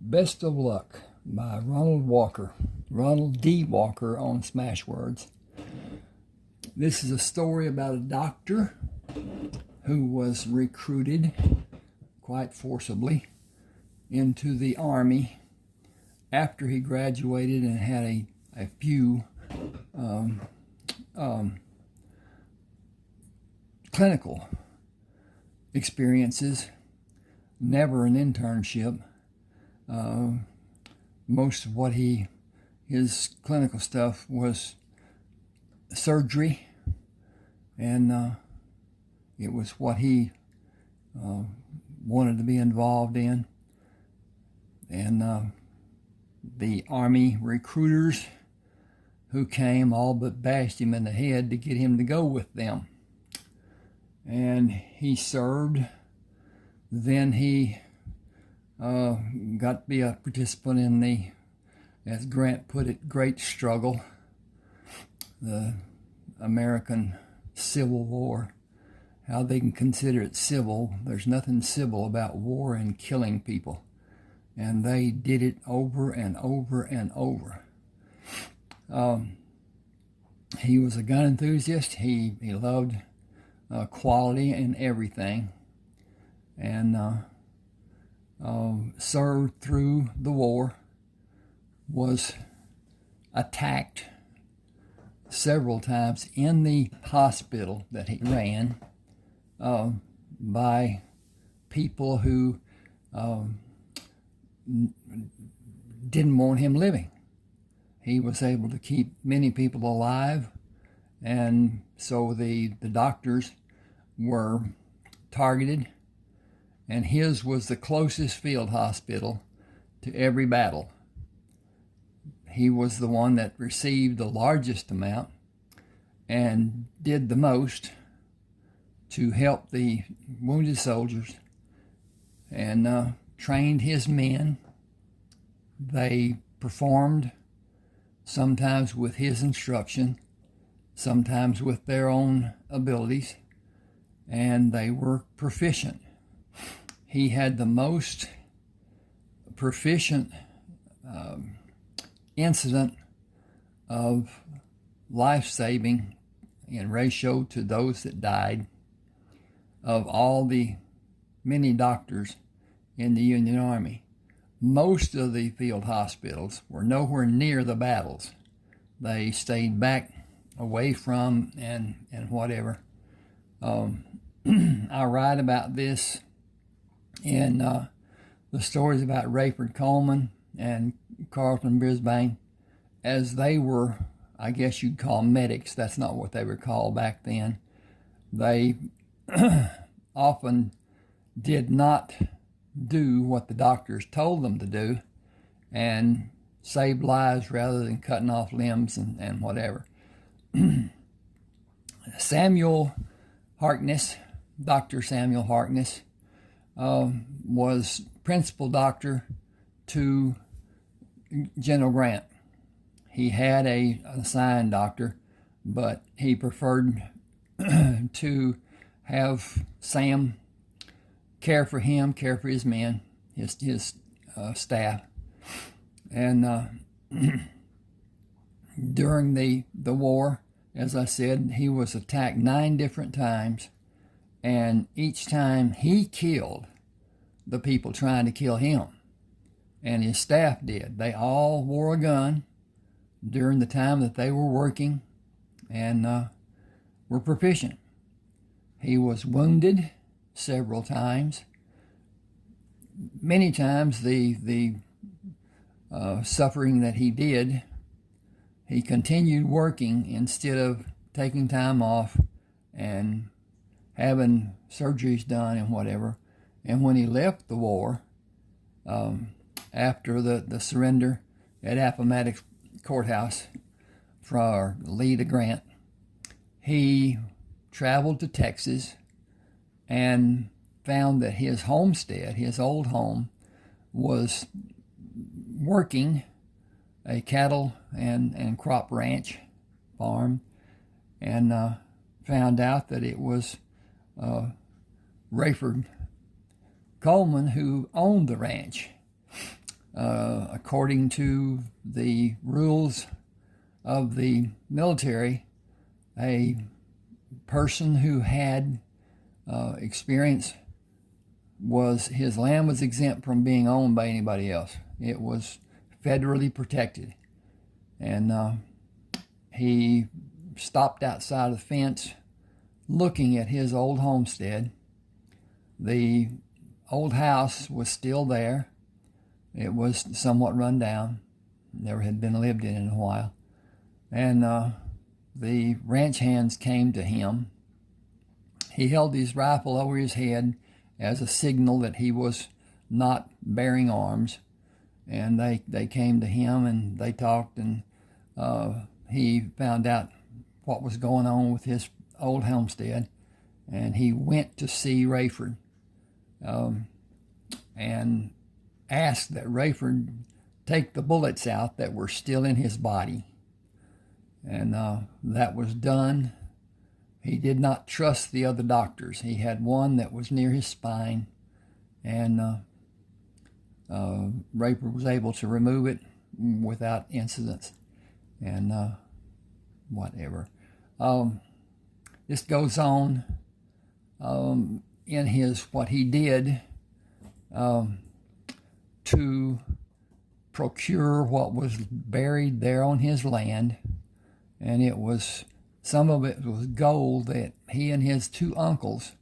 Best of Luck by Ronald D. Walker on Smashwords. This is a story about a doctor who was recruited quite forcibly into the Army after he graduated and had a few clinical experiences, never an internship. Most of what his clinical stuff was surgery, and it was what he wanted to be involved in. And the Army recruiters who came all but bashed him in the head to get him to go with them. And he served. Then he got to be a participant in the, as Grant put it, great struggle, the American Civil War. How they can consider it civil. There's nothing civil about war and killing people. And they did it over and over and over. He was a gun enthusiast. He loved quality in everything. And served through the war, was attacked several times in the hospital that he ran by people who didn't want him living. He was able to keep many people alive, and so the doctors were targeted, and his was the closest field hospital to every battle. He was the one that received the largest amount and did the most to help the wounded soldiers, and trained his men. They performed sometimes with his instruction, sometimes with their own abilities, and they were proficient. He had the most proficient incident of life-saving in ratio to those that died of all the many doctors in the Union Army. Most of the field hospitals were nowhere near the battles. They stayed back away from and whatever. I write about this in the stories about Rayford Coleman and Carlton Brisbane, as they were, I guess you'd call medics. That's not what they were called back then. They often did not do what the doctors told them to do and saved lives rather than cutting off limbs and whatever. Samuel Harkness, Dr. Samuel Harkness, was principal doctor to General Grant. He had an assigned doctor, but he preferred to have Sam care for him, care for his men, his staff. And during the war, as I said, he was attacked 9 different times, and each time he killed the people trying to kill him, and his staff did. They all wore a gun during the time that they were working, and were proficient. He was wounded several times. Many times the suffering that he did, he continued working instead of taking time off and having surgeries done and whatever. And when he left the war, after the surrender at Appomattox Courthouse for Lee to Grant, he traveled to Texas and found that his homestead, his old home, was working a cattle and crop ranch farm, and found out that it was Rayford Coleman who owned the ranch. according to the rules of the military, a person who had experience his land was exempt from being owned by anybody else. It was federally protected. And he stopped outside the fence looking at his old homestead. The old house was still there. It was somewhat run down. Never had been lived in a while. And the ranch hands came to him. He held his rifle over his head as a signal that he was not bearing arms. And they came to him and they talked, and he found out what was going on with his old homestead. And he went to see Rayford and asked that Rayford take the bullets out that were still in his body. And that was done. He did not trust the other doctors. He had one that was near his spine, and Rayford was able to remove it without incidents and whatever. This goes on in what he did to procure what was buried there on his land, and some of it was gold that he and his two uncles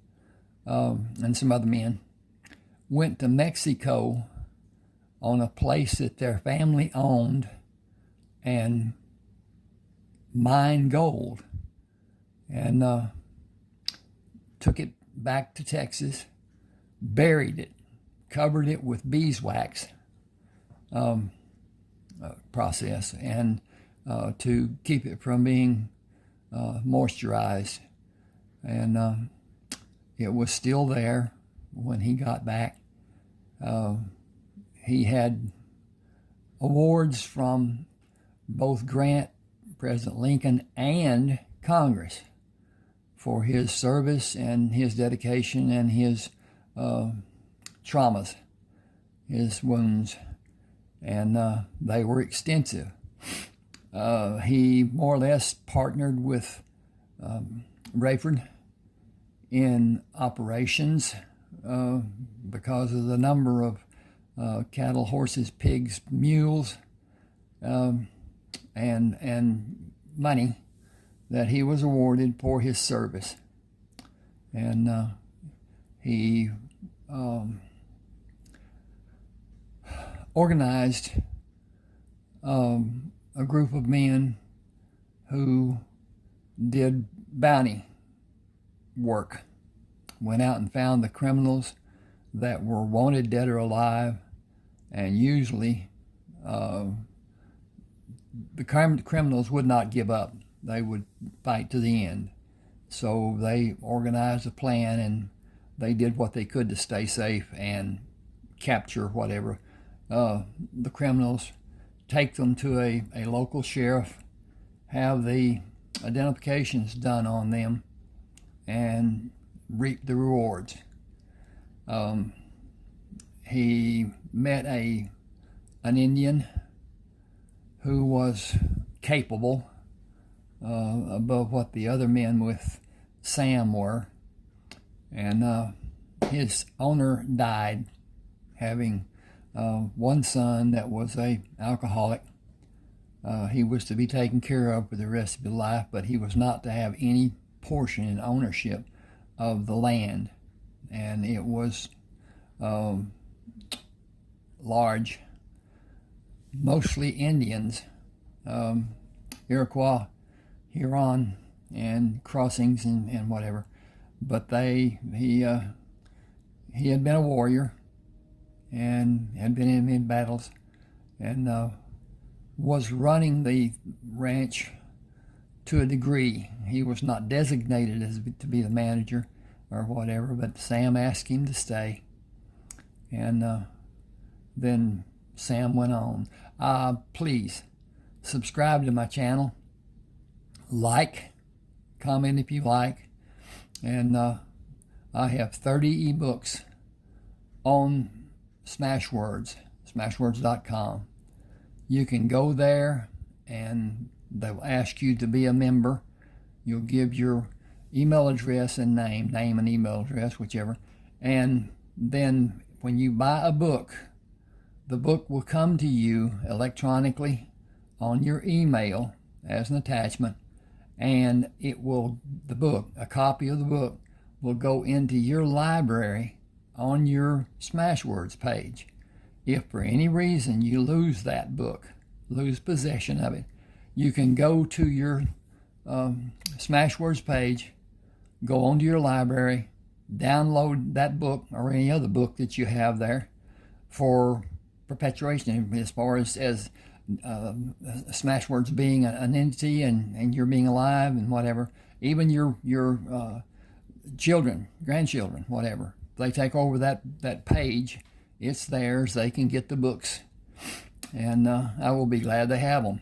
and some other men went to Mexico on a place that their family owned and mined gold, and took it back to Texas, buried it, covered it with beeswax process, and to keep it from being moisturized. And it was still there when he got back. He had awards from both Grant, President Lincoln, and Congress for his service and his dedication and his traumas, his wounds, and they were extensive. He more or less partnered with Rayford in operations because of the number of cattle, horses, pigs, mules, and money that he was awarded for his service. And he organized a group of men who did bounty work, went out and found the criminals that were wanted dead or alive, and usually the criminals would not give up. They would fight to the end. So they organized a plan, and they did what they could to stay safe and capture whatever the criminals, take them to a local sheriff, have the identifications done on them, and reap the rewards. He met an Indian who was capable above what the other men with Sam were, and his owner died, having one son that was a alcoholic. He was to be taken care of for the rest of his life, but he was not to have any portion in ownership of the land, and it was large, mostly Indians, Iroquois, Huron, and crossings and whatever. But he had been a warrior and had been in battles, and was running the ranch to a degree. He was not designated to be the manager or whatever, but Sam asked him to stay, and then Sam went on. Please subscribe to my channel, like, comment if you like, and I have 30 ebooks on smash words smashwords.com. You can go there and they'll ask you to be a member. You'll give your email address and name and email address, whichever. And then when you buy a book, the book will come to you electronically on your email as an attachment, and a copy of the book will go into your library on your Smashwords page. If for any reason you lose that book, lose possession of it, you can go to your Smashwords page, go onto your library, download that book or any other book that you have there for perpetuation, as far as Smashwords being an entity and you're being alive and whatever. Even your children, grandchildren, whatever, they take over that page, it's theirs. They can get the books, and I will be glad to have them.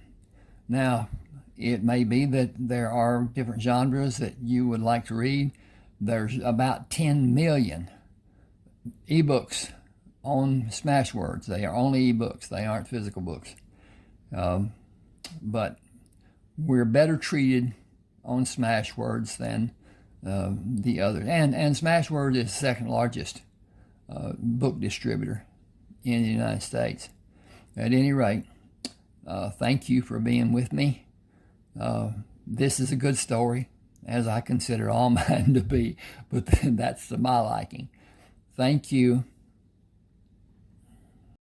Now, it may be that there are different genres that you would like to read. There's about 10 million eBooks on Smashwords. They are only eBooks. They aren't physical books. But we're better treated on Smashwords than the other. And Smashwords is the second largest book distributor in the United States. At any rate, thank you for being with me. This is a good story, as I consider all mine to be, but that's to my liking. Thank you.